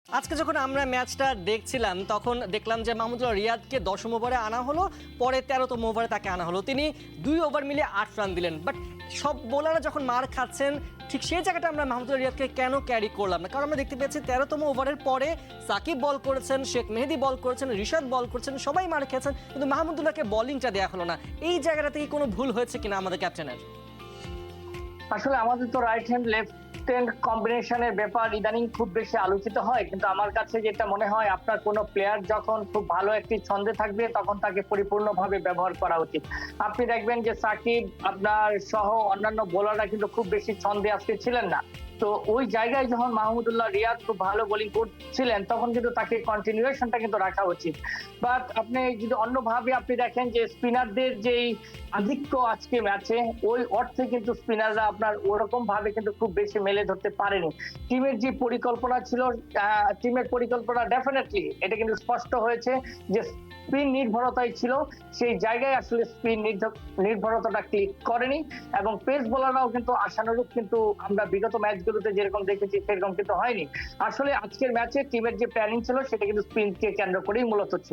আজকে যখন আমরা ম্যাচটা দেখছিলাম তখন দেখলাম যে মাহমুদুল্লাহ রিয়াদকে 10ম ওভারে আনা হলো, পরে 13তম ওভারে তাকে আনা হলো। তিনি 2 ওভার মিলিয়ে 8 রান দিলেন। বাট সব বোলাররা যখন মার খাচ্ছেন, ঠিক সেই জায়গাটা আমরা মাহমুদুল্লাহ রিয়াদকে কেন ক্যারি করলাম না? কারণ আমরা দেখতে পেয়েছি 13তম ওভারের পরে সাকিব বল করেছেন, শেখ মেহেদী বল করেছেন, রিশাদ বল করেছেন, সবাই মার খেয়েছেন, কিন্তু মাহমুদুল্লাহকে বলিংটা দেওয়া হলো না। এই জায়গাটাতে কি কোনো ভুল হয়েছে কিনা আমাদের ক্যাপ্টেনের? আসলে আমাদের তো রাইট হ্যান্ড লেফট হ্যান্ড কম্বিনেশনের ব্যাপার ইদানিং খুব বেশি আলোচিত হয়, কিন্তু আমার কাছে যেটা মনে হয়, আপনার কোনো প্লেয়ার যখন খুব ভালো একটি ছন্দে থাকবে তখন তাকে পরিপূর্ণভাবে ব্যবহার করা উচিত। আপনি দেখবেন যে সাকিব আপনার সহ অন্যান্য বোলাররা কিন্তু খুব বেশি ছন্দে আজকে ছিলেন না। তো ওই জায়গায় যখন মাহমুদুল্লাহ রিয়াদ খুব ভালো বোলিং করছিলেন তখন কিন্তু তাকে কন্টিনিউয়েশনটা কিন্তু রাখা উচিত। বাট আপনি যদি অন্যভাবে আপনি দেখেন যে স্পিনারদের যেই আধিক্য আজকে ম্যাচে, ওই অর্থে কিন্তু স্পিনাররা আপনার ওরকম ভাবে কিন্তু খুব বেশি মেলে ধরতে পারেনি। টিমের যে পরিকল্পনা ছিল, টিমের পরিকল্পনা ডেফিনেটলি এটা কিন্তু স্পষ্ট হয়েছে যে স্পিন নির্ভরতাই ছিল, সেই জায়গায় আসলে স্পিন নির্ভরতাটা ক্লিক করেনি। এবং পেস বোলাররাও কিন্তু আশানুরূপ কিন্তু আমরা বিগত ম্যাচগুলোতে যেরকম দেখেছি সেরকম কিন্তু হয়নি। আসলে আজকের ম্যাচে টিমের যে প্ল্যানিং ছিল সেটা কিন্তু স্পিনকে কেন্দ্র করেই মূলত ছিল।